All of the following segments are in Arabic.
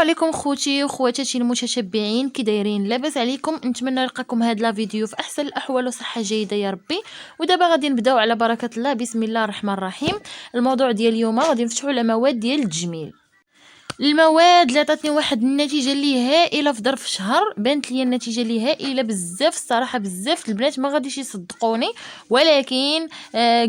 عليكم خوتي وخواتاتي المتتبعين، كي دايرين؟ لاباس عليكم؟ نتمنى نلقاكم هاد لا فيديو في احسن الاحوال وصحه جيده يا ربي. ودابا غادي نبداو على بركه الله، بسم الله الرحمن الرحيم. الموضوع ديال اليوم غادي نفتحوا على مواد ديال التجميل. المواد اللي عطاتني واحد النتيجه اللي هائله في ظرف شهر، بانت لي النتيجه اللي هائله بزاف الصراحه. بزاف البنات ما غاديش يصدقوني، ولكن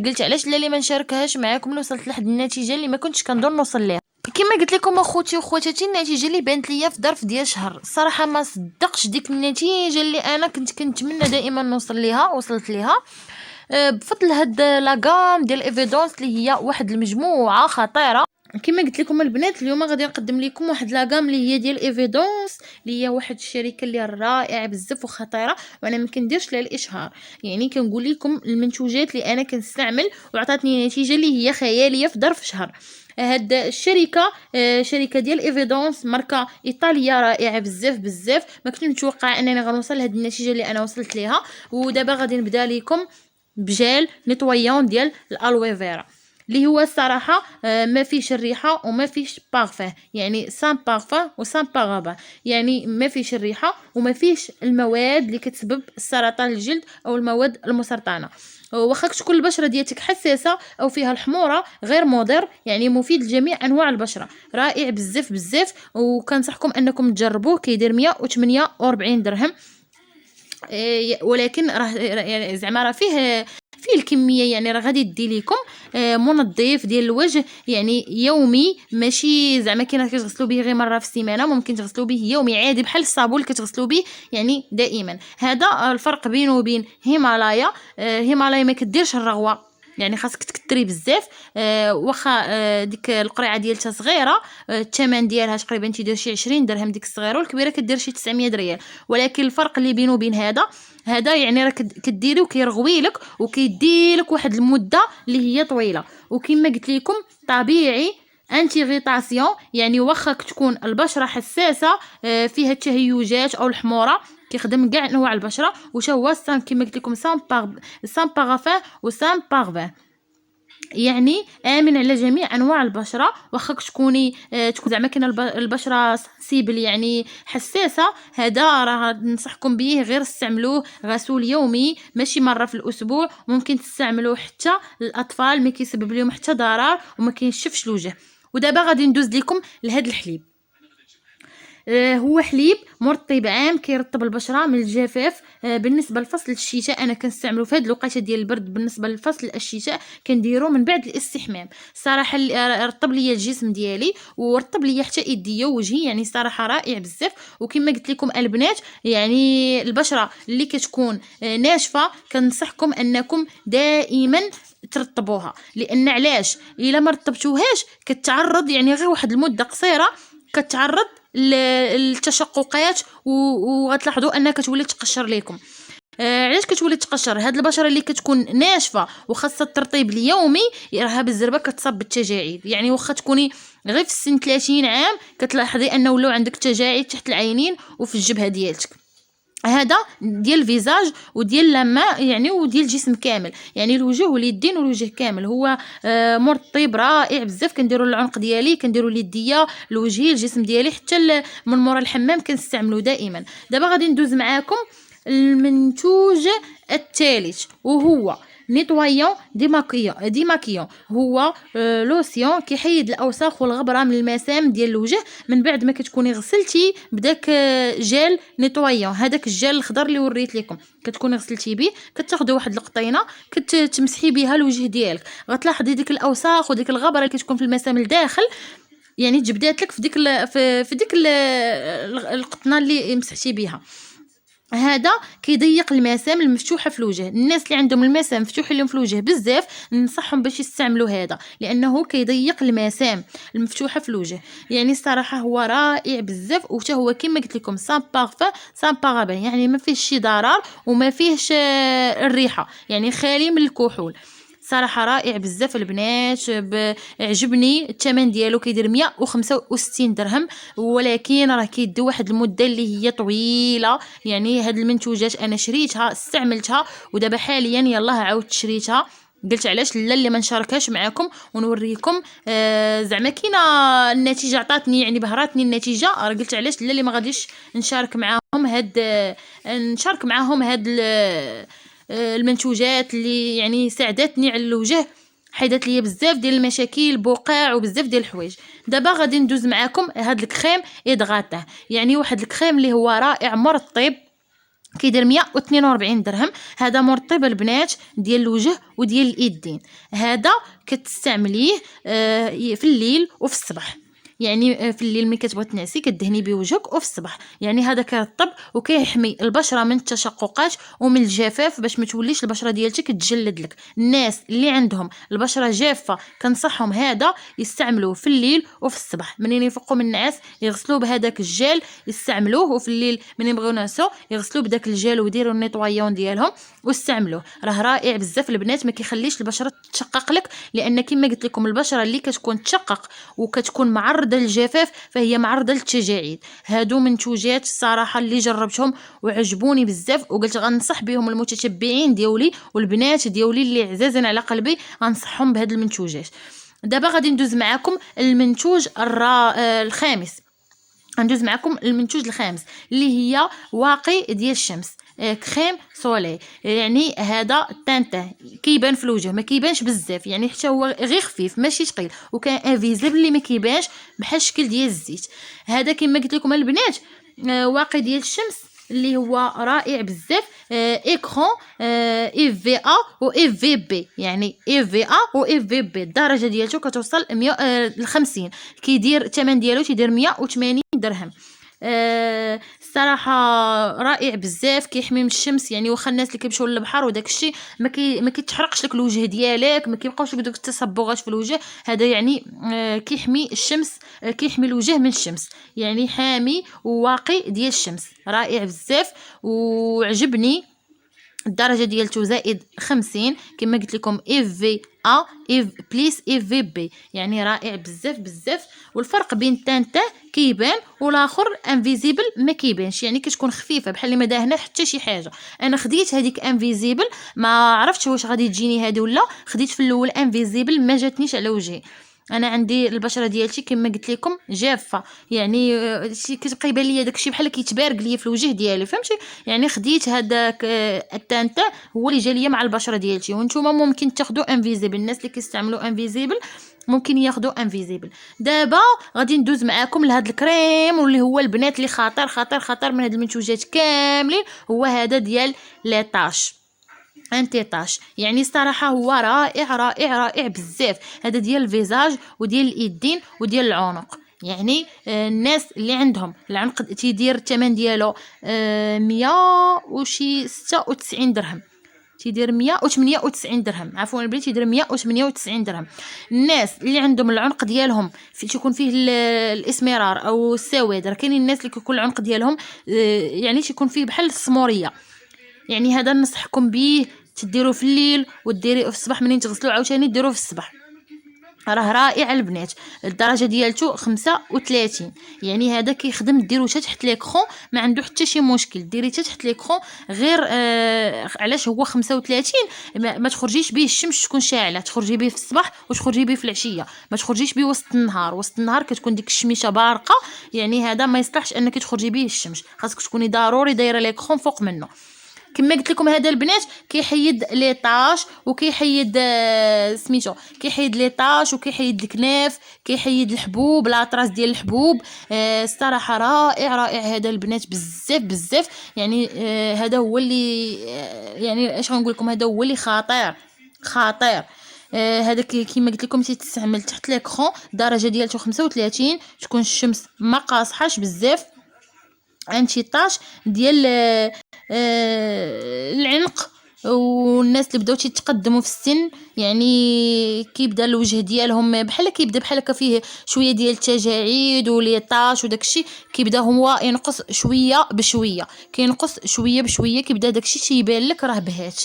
قلت علاش لا لي ما نشاركهاش معكم. وصلت لواحد النتيجه اللي ما كنتش كنظن نوصل ليها. كما قلت لكم اخوتي وخواتاتي، النتيجه اللي بانت ليا في ظرف ديال شهر، الصراحه ما صدقش ديك النتيجه اللي انا كنت كنتمنى دائما نوصل ليها. وصلت ليها بفضل هاد لاغام ديال ايفيدونس اللي هي واحد المجموعه خطيره. كما قلت لكم البنات، اليوم غادي نقدم لكم واحد لاغام اللي هي ديال ايفيدونس، اللي هي واحد الشركه اللي رائعه بزاف وخطيره، وانا ما كنديرش لها الاشهار. يعني كنقول لكم المنتوجات اللي انا كنستعمل وعطاتني نتيجه اللي هي خياليه في ظرف شهر. هاد الشركه شركه ديال ايفيدونس، ماركه ايطاليه رائعه بزاف بزاف. ما كنت متوقعه انني غنوصل لهاد النتيجه اللي انا وصلت ليها. ودابا غادي نبدا لكم بجيل نيتويون ديال الالوي فيرا، اللي هو الصراحه ما فيش الريحه وما فيش بارفان، يعني سان بارفان وسان بارابان. يعني ما فيش الريحه وما فيش المواد اللي كتسبب سرطان الجلد او المواد المسرطنه. واخا تكون البشره ديالتك حساسه او فيها الحموره، غير مضر، يعني مفيد لجميع انواع البشره. رائع بزاف بزاف، وكنصحكم انكم تجربوه. كيدير 148 درهم. ولكن راه يعني زعما راه فيه الكميه، يعني راه غادي يدي لكم منظف ديال الوجه يعني يومي، ماشي زعما كاين كتغسلوا به غير مره في السيمانه، ممكن تغسلوا به يومي عادي بحال الصابون اللي كتغسلوا به يعني دائما. هذا الفرق بينه وبين هيمالايا. هيمالايا ما كديرش الرغوه، يعني خاصك تكتري بزاف. واخا ديك القرعه ديالتها صغيره، الثمن ديالها تقريبا تيدير شي 20 درهم ديك الصغيره، والكبيره كدير شي 900 ريال. ولكن الفرق اللي بينه وبين هذا يعني راه كديري وكيرغوي لك وكيدي لك واحد المده اللي هي طويله. وكما قلت لكم طبيعي انتي غيطاسيون، يعني واخا تكون البشره حساسه فيها التهيجات او الحموره، كيخدم كاع انواع البشره. وتا هو كما قلت لكم سان بارافان وسان بارفان، يعني امن على جميع انواع البشره. واخا تكوني تكون زعما كاينه البشره سيبل يعني حساسه، هذا راه ننصحكم به غير استعملوه غسول يومي، ماشي مره في الاسبوع. ممكن تستعملوه حتى الاطفال، ما كيسبب لهم حتى ضرر وما كينشفش الوجه. ودابا غادي ندوز لكم لهذا الحليب. هو حليب مرطب عام كيرطب البشره من الجفاف. بالنسبه لفصل الشتاء انا كنستعملو في هذه الوقيته ديال البرد. بالنسبه لفصل الشتاء كنديرو من بعد الاستحمام. صراحه رطب ليا الجسم ديالي ورطب ليا حتى ايديا ووجهي، يعني صراحه رائع بزاف. وكما قلت لكم البنات، يعني البشره اللي كتكون ناشفه كنصحكم انكم دائما ترطبوها. لان علاش؟ الا ما رطبتوهاش كتعرض يعني غير واحد المده قصيره كتعرض التشققات، وغتلاحظوا انها كتولي تقشر لكم. علاش كتولي تقشر؟ هاد البشره اللي كتكون ناشفه وخاصه الترطيب اليومي راها بالزربه كتصاب بالتجاعيد. يعني واخا تكوني غير في السن 30 عام كتلاحظي انه ولاو عندك تجاعيد تحت العينين وفي الجبهه ديالتك. هذا ديال الفيزاج وديال لما يعني وديال الجسم كامل، يعني الوجه واليدين والوجه كامل. هو مرطب رائع بزاف. كنديروا العنق ديالي، كنديروا اليديه، الوجهي، الجسم ديالي، حتى من مورا الحمام كنستعملو دائما. دابا غادي ندوز معاكم المنتوج الثالث، وهو نيتويون ديماكيون. هو لوسيون كيحيد الاوساخ والغبره من المسام ديال الوجه من بعد ما كتكوني غسلتي بداك جيل نيتويون. هذاك الجيل الخضر اللي وريت لكم كتكوني غسلتي به، كتاخذي واحد القطينه كتمسحي بها الوجه ديالك، غتلاحظي ديك الاوساخ وديك الغبره اللي كتكون في المسام الداخل يعني جبدات لك في ديك القطنه اللي مسحتي بها. هذا كيضيق المسام المفتوحه في الوجه. الناس اللي عندهم المسام مفتوحه لهم في الوجه بزاف ننصحهم باش يستعملوا هذا، لانه كيضيق المسام المفتوحه في الوجه. يعني الصراحه هو رائع بزاف. وحتى هو كما قلت لكم سان بارفان سان بارابان، يعني ما فيهش شي ضرر وما فيهش الريحه، يعني خالي من الكحول. صراحه رائع بزاف البنات. عجبني الثمن ديالو كيدير 165 درهم، ولكن راه كيدي واحد المده اللي هي طويله. يعني هاد المنتوجات انا شريتها استعملتها ودابا حاليا يلاه عاودت شريتها قلت علاش لا اللي ما نشاركهاش معاكم ونوريكم. زعما كاينه النتيجه عطاتني، يعني بهراتني النتيجه، قلت علاش لا اللي ما غاديش نشارك معاهم هاد المنتوجات اللي يعني ساعدتني على الوجه، حيدت لي بزاف ديال المشاكل، بقع وبزاف ديال الحوايج. دابا غادي ندوز معاكم هاد الكريم ادغاطه، يعني واحد الكريم اللي هو رائع مرطب، كيدير 142 درهم. هذا مرطب البنات ديال الوجه وديال اليدين. هذا كتستعمليه في الليل وفي الصباح، يعني في الليل ملي كتبغي تنعسي كدهني به وجهك، وفي الصباح يعني هذا كيرطب وكيحمي البشره من التشققات ومن الجفاف، باش ما توليش البشره ديالتك تجلد لك. الناس اللي عندهم البشره جافه كنصحهم هذا يستعملوه في الليل وفي الصباح، منين يفقوا من النعاس يغسلوه بهذاك الجل يستعملوه، وفي الليل منين يبغيو ينعسوا يغسلوه بداك الجل ويديروا النيطوايون ديالهم واستعملوه. راه رائع بزاف البنات، ما كيخليش البشره تشقق لك، لان كما قلت لكم البشره اللي كتكون تشقق وكتكون معرضه للجفاف فهي معرضه للتجاعيد. هادو منتوجات الصراحه اللي جربتهم وعجبوني بزاف، وقلت غنصح بهم المتتبعين ديالي والبنات ديالي اللي عزازين على قلبي، غنصحهم بهاد المنتوجات. دابا غادي ندوز معكم المنتوج الخامس. غندوز معكم المنتوج الخامس اللي هي واقي ديال الشمس، كريم سولي. يعني هذا تانته كيبان في الوجه، ما كيبانش بزاف، يعني حتى هو غير خفيف ماشي ثقيل، وكان انفيزيبل اللي ما كيبانش بحال الشكل ديال الزيت. هذا كما قلت لكم البنات واقي ديال الشمس اللي هو رائع بزاف. ايكرون اف في ا و اف في بي، يعني اف في ا و اف في بي الدرجه ديالته كتوصل 150. كيدير الثمن ديالو تيدير 180 درهم. الصراحه رائع بزاف، كيحمي من الشمس، يعني واخا الناس اللي كيمشيو للبحر وداك الشيء ما كيتحرقش لك الوجه ديالك، ما كيبقاوش دوك التصبغات في الوجه. هذا يعني كيحمي الشمس، كيحمي الوجه من الشمس، يعني حامي وواقي ديال الشمس، رائع بزاف وعجبني. الدرجه ديالته زائد 50 كما قلت لكم اف في ا اف بليس اف في بي، يعني رائع بزاف بزاف. والفرق بين تانته كيبان والاخر انفيزيبل ما كيبانش، يعني كتكون خفيفه بحال اللي ما داهنا حتى شي حاجه. انا خديت هذيك انفيزيبل، ما عرفتش واش غادي تجيني هذه ولا، خديت في الاول انفيزيبل ما جاتنيش على وجهي. انا عندي البشره ديالتي كما قلت لكم جافه، يعني كتبقى يبان ليا داكشي بحال كيتبارك ليا في الوجه ديالي، فهمتي؟ يعني خديت هذاك التانتا هو اللي جا ليا مع البشره ديالتي. وانتم ممكن تاخذوا انفيزيبل، الناس اللي كيستعملوا انفيزيبل ممكن ياخذوا انفيزيبل. دابا غادي ندوز معاكم لهاد الكريم، واللي هو البنات اللي خطير خطير خطير من هاد المنتوجات كاملين، هو هذا ديال لي طاش انتي طاش. يعني صراحه هو رائع رائع رائع بزاف. هذا ديال الفيزاج وديال اليدين وديال العنق، يعني الناس اللي عندهم العنق تيدير الثمن ديالو 196 درهم، تيدير 198 درهم، عفوا البنات تيدير 198 درهم. الناس اللي عندهم العنق ديالهم تيكون فيه الاسمرار او السواد، راه كاينين الناس اللي كيكون العنق ديالهم يعني تيكون فيه بحال السموريه، يعني هذا ننصحكم به تديروه في الليل وديريه في الصباح، منين تغسلوا عاوتاني ديروه في الصباح، راه رائع البنات. الدرجه ديالته 35، يعني هذا كيخدم ديروه حتى تحت ليكرون، ما عنده حتى شي مشكل، ديريه حتى تحت ليكرون. غير علاش هو 35 ما تخرجيش به الشمس تكون شاعله، تخرجي به في الصباح وتخرجي به في العشيه، ما تخرجيش به وسط النهار. وسط النهار كتكون ديك الشميشه بارقه، يعني هذا ما يصلحش انك تخرجي به الشمس، خاصك تكوني ضروري دايره ليكرون فوق منه. كما قلت لكم هذا البنات كيحيد لي طاش وكيحيد سميتو، كيحيد لي طاش وكيحيد الكناف، كيحيد الحبوب، لاطراس ديال الحبوب. الصراحه رائع رائع هذا البنات بزاف بزاف. يعني هذا هو اللي يعني اش غنقول لكم، هذا هو اللي خطير خطير. هذا كيما قلت لكم تيستعمل تحت ليكرون، الدرجه ديالته 35، تكون الشمس ما قاصحاش بزاف. انتي طاش ديال العنق، والناس اللي بداو تيتقدموا في السن، يعني كيبدا الوجه ديالهم بحال كيبدا بحال هكا فيه شويه ديال التجاعيد ولي طاش وداكشي، كيبدا هو ينقص شويه بشويه، كينقص شويه بشويه، كيبدا داكشي تيبان لك راه بهات.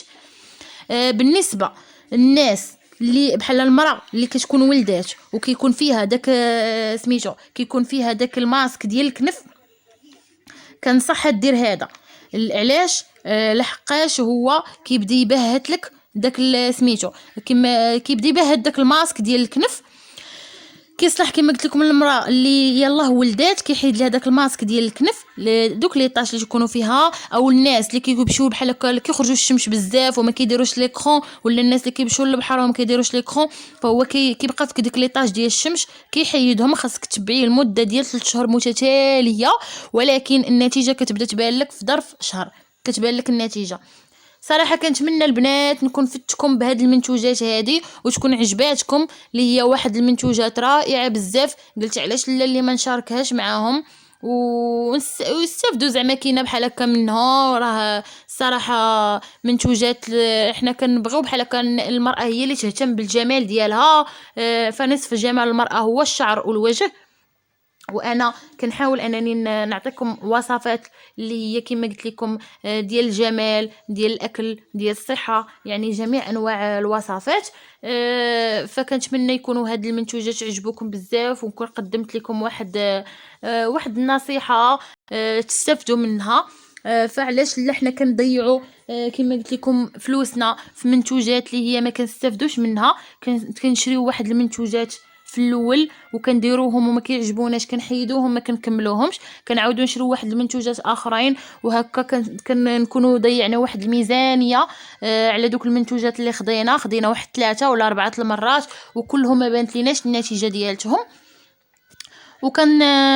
بالنسبه للناس اللي بحال المراه اللي كتكون ولدات وكيكون فيها داك سميتو، كيكون فيها داك الماسك ديال الكنف، كنصحها دير هذا. علاش؟ لحقاش هو كيبدا يبهت لك داك سميتو كما كيبدا به داك الماسك ديال الكنف. كيصلح كما قلت لكم المراه اللي يلاه ولدات كيحيد لها داك الماسك ديال الكنف دوك لي طاش اللي تكونوا فيها، او الناس اللي كيمشيو بحال هكا كيخرجوا الشمس بزاف وما كيديروش ليكرون، ولا الناس اللي كيمشيو للبحر وما كيديروش ليكرون، فهو كيبقى في ديك لي طاش ديال الشمس كيحيدهم. خاصك تبعيه لمده ديال 3 شهور متتاليه، ولكن النتيجه كتبدا تبان لك في ظرف شهر، كتبان لك النتيجه. صراحه كنتمنى البنات نكون فدتكم بهاد المنتوجات هادي وتكون عجباتكم، اللي هي واحد المنتوجات رائعه بزاف. قلت علاش لا اللي ما نشاركهاش معاهم ويستافدوا زعما كاينه بحال هكا منها. راه الصراحه منتوجات احنا كنبغيو بحال هكا المراه هي اللي تهتم بالجمال ديالها. فنصف جمال المراه هو الشعر والوجه، وانا كنحاول انني نعطيكم وصفات اللي هي كما قلت لكم ديال الجمال، ديال الاكل، ديال الصحه، يعني جميع انواع الوصفات. فكنتمنى يكونوا هاد المنتوجات عجبوكم بزاف، ونكون قدمت لكم واحد النصيحه تستافدوا منها. فعلاش لا حنا كنضيعوا كما قلت لكم فلوسنا في منتوجات اللي هي ما كنستافدوش منها. كنشريو واحد المنتوجات في الاول وكنديروهم وما كيعجبوناش كنحيدوهم ما كنكملوهمش، كنعاودو نشريو واحد المنتوجات اخرين، وهكا كنكونوا ضيعنا واحد الميزانيه على دوك المنتوجات اللي خدينا واحد 3 ولا 4 المرات وكلهم ما بانت ليناش النتيجه ديالتهم،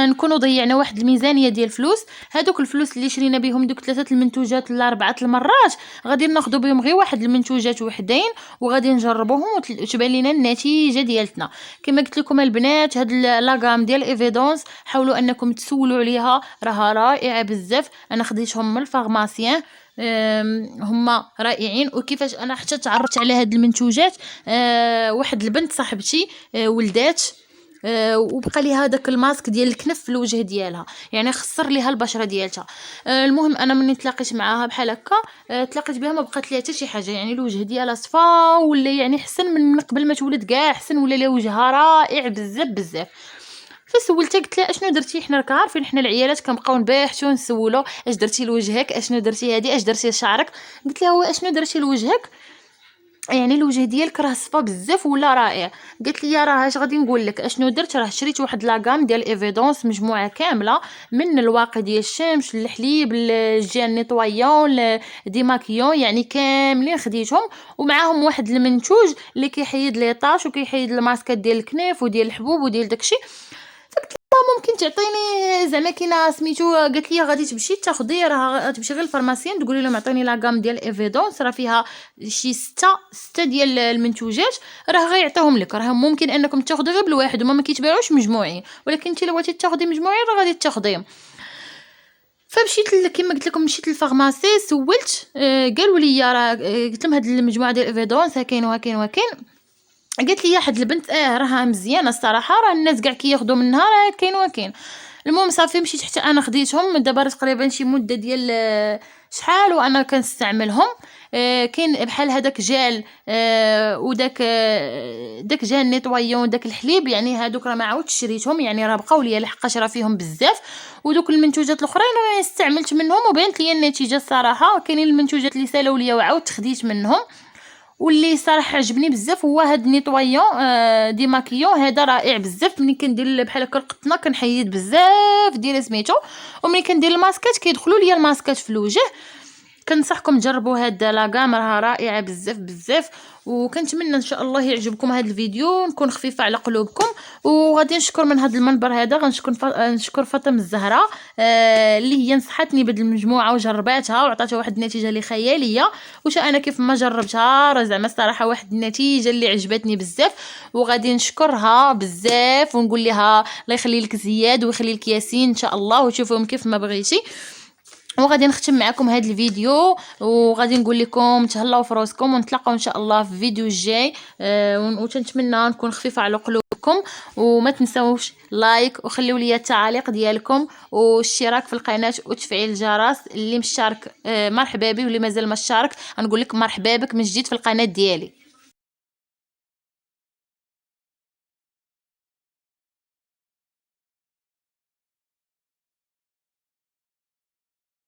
نكونوا ضيعنا واحد الميزانيه ديال الفلوس. هذوك الفلوس اللي شرينا بهم دوك 3 المنتوجات ولا 4 المرات غادي ناخذوا بهم غير واحد المنتوجات وحدين وغادي نجربوهم وتبان لينا النتيجه ديالتنا. كما قلت لكم البنات هاد لاغام ديال ايفيدونس حاولوا انكم تسولوا عليها، راها رائعه بزاف. انا خديتهم من الفارماسيان، هما رائعين. وكيفاش انا حتى تعرفت على هاد المنتوجات، واحد البنت صاحبتي ولدات وبقى ليها داك الماسك ديال الكنف في الوجه ديالها، يعني خسر ليها البشره ديالتها. المهم انا مني تلاقيت معاها بحال هكا تلاقيت بها ما بقات ليها حتى شي حاجه، يعني الوجه ديالها صفا ولا يعني حسن من قبل ما تولد كاع احسن، ولا ليها وجهها رائع بزاف بزاف. فسولتها قلت لها اشنو درتي؟ حنا راك عارفين حنا العيالات كنبقاو نباحثوا نسولوا اش درتي لوجهك، اشنو درتي هادي، اش درتي لشعرك. قلت لها هو اشنو درتي لوجهك، يعني الوجه ديالك راه صفا بزاف ولا رائع. قالت لي راه اش غادي نقول لك اشنو درت، راه شريت واحد لاغام ديال ايفيدونس مجموعه كامله من الواقي ديال الشمس، الحليب، الجيل نيطويون، ديماكيون، يعني كاملين خديتهم ومعاهم واحد المنتوج اللي كيحيد لي طاش وكيحيد الماسكات ديال الكنيف وديال الحبوب وديال داكشي. ممكن تعطيني زعما كاينه سميتو؟ قالت لي غادي تمشي تاخدي، راه تمشي غير الفارماسيان تقولي لهم عطيني لاغام ديال ايفيدونس راه فيها شي 6 ديال المنتوجات، راه غيعطيهم لك. راه ممكن انكم تاخدي غير بالواحد وما كيتباعوش مجموعين، ولكن انت لو بغيتي تاخدي مجموعين راه غادي تاخديهم. فمشيت كما قلت لكم مشيت للفارماسي سولت، قالوا لي راه قلت لهم هاد المجموعه ديال ايفيدونس ها كاين قالت لي واحد البنت راها مزيانه الصراحه، راه الناس كاع كياخذوا منها، راه كاين. المهم صافي مشيت حتى انا خديتهم دابا تقريبا شي مده ديال شحال وانا كنستعملهم. كاين بحال هذاك جال وداك داك جال نيطويون داك الحليب، يعني هادوك راه ما عاودتش شريتهم، يعني راه بقاو ليا لحقاش راه فيهم بزاف. ودوك المنتوجات الاخرين انا استعملت منهم وبانت لي النتيجه الصراحه. كاينين المنتوجات اللي سالوا ليا وعاودت خديت منهم، واللي صراحه عجبني بزاف هو هاد نيطويون ديماكيون، هذا رائع بزاف. ملي كندير بحال هكا القطنه كنحيد بزاف ديال سميتو، وملي كندير الماسكات كيدخلوا ليا الماسكات في الوجه. كنصحكم تجربوا هاد لاغام راها رائعه بزاف بزاف. وكنتمنى ان شاء الله يعجبكم هذا الفيديو، نكون خفيفه على قلوبكم. وغادي نشكر من هذا المنبر هذا غنشكر فاطمه الزهراء اللي هي نصحتني بهذه المجموعه وجرباتها وعطاتها واحد النتيجه اللي خياليه. واش انا كيف ما جربتها راه زعما الصراحه واحد النتيجه اللي عجبتني بزاف، وغادي نشكرها بزاف ونقول لها الله يخلي لك زياد ويخلي لك ياسين ان شاء الله وتشوفوهم كيف ما بغيتي. وغادي نختم معكم هذا الفيديو وغادي نقول لكم تهلاو في راسكم، ونتلاقاو ان شاء الله في الفيديو الجاي. وتنتمنى نكون خفيفه على قلوبكم، وما تنسوش لايك وخليوا لي التعاليق ديالكم والاشتراك في القناه وتفعيل الجرس. اللي مشارك مرحبا به، واللي مازال ما اشترك نقول لك مرحبا بك من جديد في القناه ديالي.